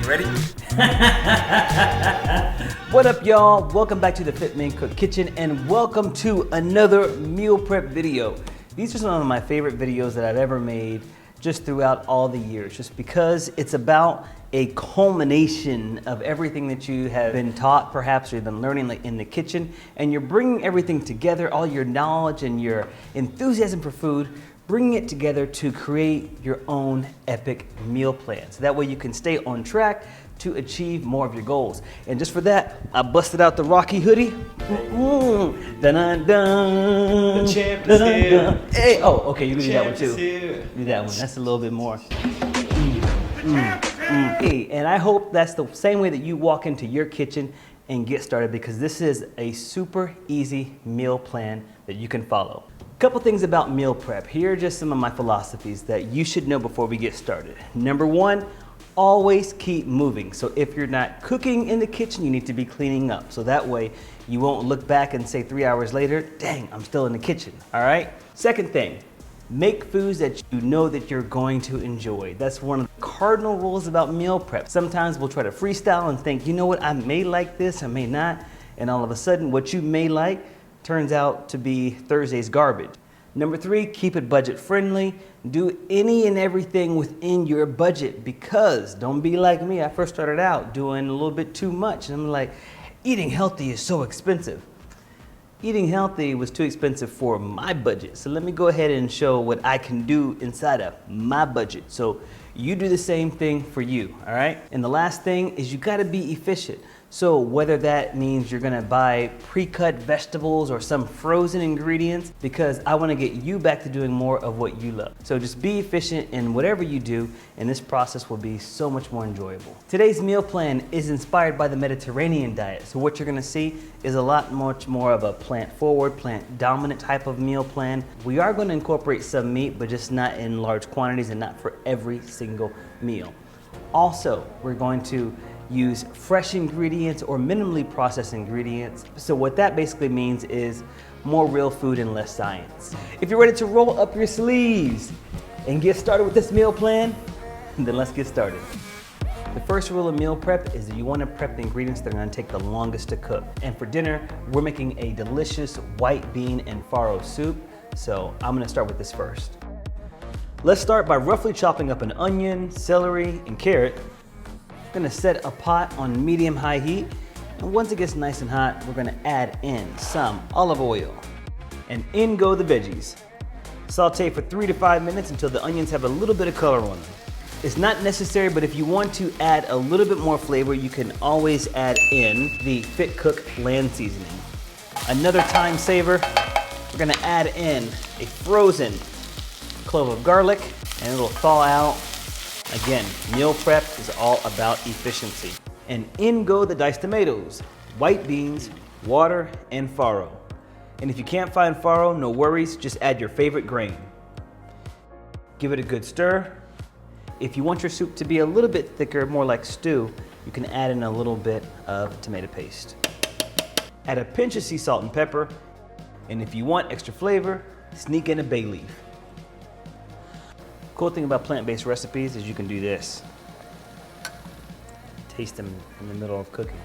You ready? What up, y'all? Welcome back to the FitMenCook kitchen and welcome to another meal prep video. These are some of my favorite videos that I've ever made just throughout all the years, just because it's about a culmination of everything that you have been taught, perhaps, or you've been learning in the kitchen, and you're bringing everything together, all your knowledge and your enthusiasm for food, bringing it together to create your own epic meal plan. So that way you can stay on track to achieve more of your goals. And just for that, I busted out the Rocky hoodie. Dun, dun, dun, The champ is dun, here. dun. Hey, oh, okay, you can do that one Champ is too. here. Do that one, that's a little bit more. Hey, and I hope that's the same way that you walk into your kitchen and get started, because this is a super easy meal plan that you can follow. Couple things about meal prep. Here are just some of my philosophies that you should know before we get started. Number one, always keep moving. So if you're not cooking in the kitchen, you need to be cleaning up. So that way you won't look back and say 3 hours later, dang, I'm still in the kitchen, all right? Second thing, make foods that you know that you're going to enjoy. That's one of the cardinal rules about meal prep. Sometimes we'll try to freestyle and think, you know what, I may like this, I may not, and all of a sudden what you may like turns out to be Thursday's garbage. Number three, keep it budget friendly. Do any and everything within your budget, because don't be like me. I first started out doing a little bit too much, and I'm like, eating healthy is so expensive. Eating healthy was too expensive for my budget. So let me go ahead and show what I can do inside of my budget. So you do the same thing for you, all right? And the last thing is you gotta be efficient. So whether that means you're gonna buy pre-cut vegetables or some frozen ingredients, because I wanna get you back to doing more of what you love. So just be efficient in whatever you do, and this process will be so much more enjoyable. Today's meal plan is inspired by the Mediterranean diet. So what you're gonna see is a lot much more of a plant-forward, plant-dominant type of meal plan. We are gonna incorporate some meat, but just not in large quantities and not for every single meal. Also, we're going to use fresh ingredients or minimally processed ingredients. So what that basically means is more real food and less science. If you're ready to roll up your sleeves and get started with this meal plan, then let's get started. The first rule of meal prep is that you want to prep the ingredients that are going to take the longest to cook. And for dinner, we're making a delicious white bean and farro soup. So I'm going to start with this first. Let's start by roughly chopping up an onion, celery, and carrot. We're gonna set a pot on medium-high heat, and once it gets nice and hot, we're gonna add in some olive oil. And in go the veggies. Saute for 3 to 5 minutes until the onions have a little bit of color on them. It's not necessary, but if you want to add a little bit more flavor, you can always add in the FitCook land seasoning. Another time saver, we're gonna add in a frozen clove of garlic, and it'll thaw out. Again, meal prep is all about efficiency. And in go the diced tomatoes, white beans, water, and farro. And if you can't find farro, no worries, just add your favorite grain. Give it a good stir. If you want your soup to be a little bit thicker, more like stew, you can add in a little bit of tomato paste. Add a pinch of sea salt and pepper. And if you want extra flavor, sneak in a bay leaf. Cool thing about plant-based recipes is you can do this. Taste them in the middle of cooking.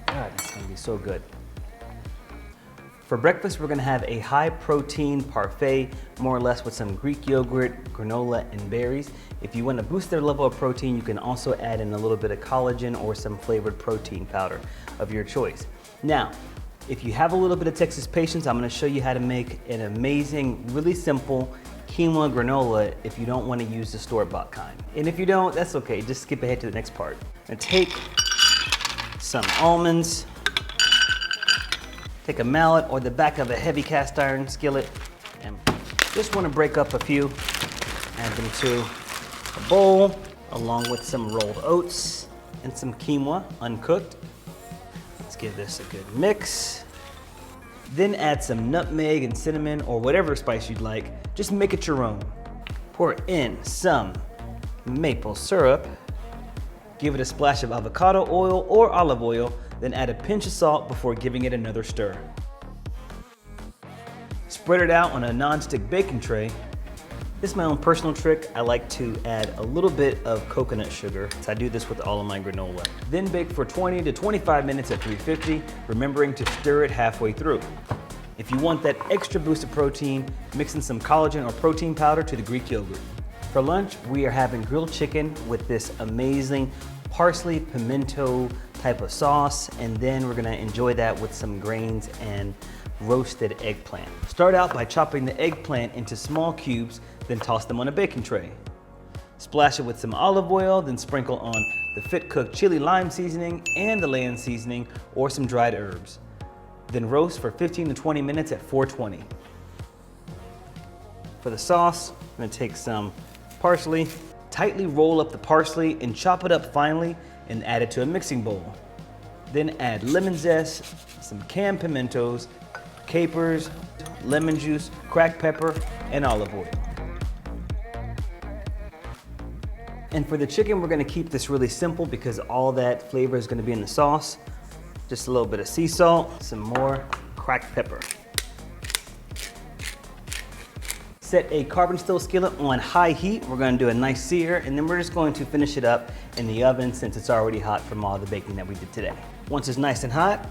God, it's gonna be so good. For breakfast, we're gonna have a high-protein parfait, more or less with some Greek yogurt, granola, and berries. If you want to boost their level of protein, you can also add in a little bit of collagen or some flavored protein powder of your choice. Now, if you have a little bit of Texas patience, I'm gonna show you how to make an amazing, really simple quinoa granola if you don't wanna use the store-bought kind. And if you don't, that's okay, just skip ahead to the next part. And take some almonds, take a mallet or the back of a heavy cast iron skillet, and just wanna break up a few, add them to a bowl, along with some rolled oats and some quinoa, uncooked. Let's give this a good mix. Then add some nutmeg and cinnamon or whatever spice you'd like. Just make it your own. Pour in some maple syrup. Give it a splash of avocado oil or olive oil, then add a pinch of salt before giving it another stir. Spread it out on a non-stick baking tray. This is my own personal trick. I like to add a little bit of coconut sugar. So I do this with all of my granola. Then bake for 20 to 25 minutes at 350, remembering to stir it halfway through. If you want that extra boost of protein, mix in some collagen or protein powder to the Greek yogurt. For lunch, we are having grilled chicken with this amazing parsley pimento type of sauce, and then we're gonna enjoy that with some grains and roasted eggplant. Start out by chopping the eggplant into small cubes, then toss them on a baking tray. Splash it with some olive oil, then sprinkle on the FitMenCook chili lime seasoning and the Land seasoning or some dried herbs. Then roast for 15 to 20 minutes at 420. For the sauce, I'm gonna take some parsley, tightly roll up the parsley and chop it up finely and add it to a mixing bowl. Then add lemon zest, some canned pimentos, capers, lemon juice, cracked pepper, and olive oil. And for the chicken, we're gonna keep this really simple because all that flavor is gonna be in the sauce. Just a little bit of sea salt, some more cracked pepper. Set a carbon stove skillet on high heat. We're gonna do a nice sear, and then we're just going to finish it up in the oven since it's already hot from all the baking that we did today. Once it's nice and hot,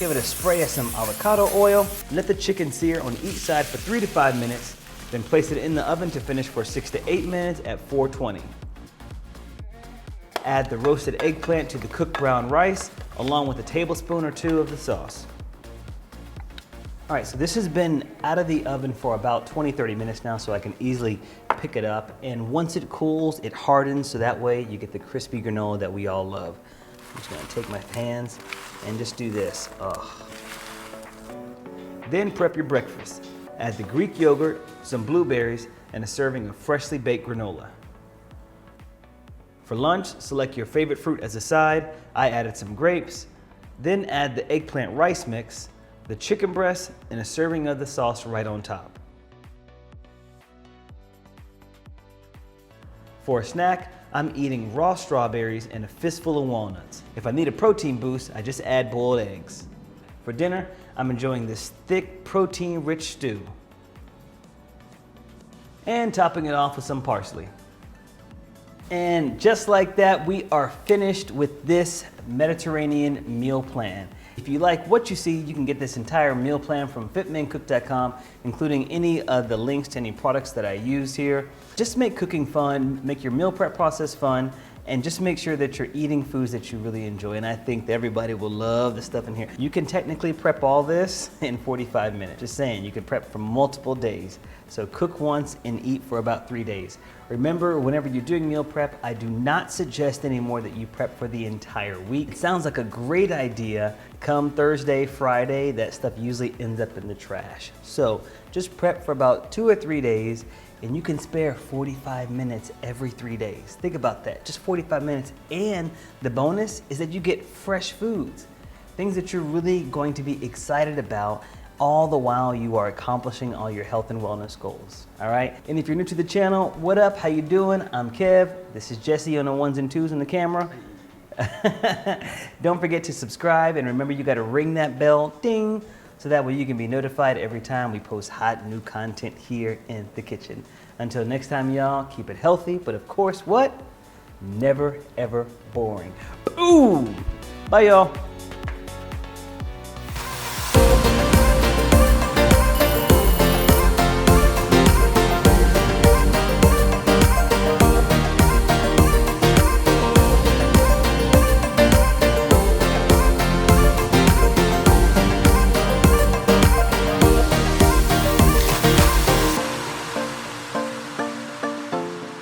give it a spray of some avocado oil. Let the chicken sear on each side for 3 to 5 minutes, then place it in the oven to finish for 6 to 8 minutes at 420. Add the roasted eggplant to the cooked brown rice, along with a tablespoon or 2 of the sauce. All right, so this has been out of the oven for about 20-30 minutes now, so I can easily pick it up. And once it cools, it hardens, so that way you get the crispy granola that we all love. I'm just gonna take my hands and just do this. Then prep your breakfast. Add the Greek yogurt, some blueberries, and a serving of freshly baked granola. For lunch, select your favorite fruit as a side. I added some grapes. Then add the eggplant rice mix, the chicken breast, and a serving of the sauce right on top. For a snack, I'm eating raw strawberries and a fistful of walnuts. If I need a protein boost, I just add boiled eggs. For dinner, I'm enjoying this thick, protein-rich stew. And topping it off with some parsley. And just like that, we are finished with this Mediterranean meal plan. If you like what you see, you can get this entire meal plan from FitMenCook.com, including any of the links to any products that I use here. Just make cooking fun, make your meal prep process fun, and just make sure that you're eating foods that you really enjoy. And I think that everybody will love the stuff in here. You can technically prep all this in 45 minutes. Just saying, you can prep for multiple days. So cook once and eat for about 3 days. Remember, whenever you're doing meal prep, I do not suggest anymore that you prep for the entire week. It sounds like a great idea. Come Thursday, Friday, that stuff usually ends up in the trash. So just prep for about 2 or 3 days, and you can spare 45 minutes every 3 days. Think about that, just 45 minutes. And the bonus is that you get fresh foods, things that you're really going to be excited about, all the while you are accomplishing all your health and wellness goals, all right? And if you're new to the channel, what up, how you doing? I'm Kev, this is Jesse on the ones and twos in the camera. Don't forget to subscribe, and remember you gotta ring that bell, ding, so that way you can be notified every time we post hot new content here in the kitchen. Until next time, y'all, keep it healthy, but of course, what? Never, ever boring. Ooh, bye y'all.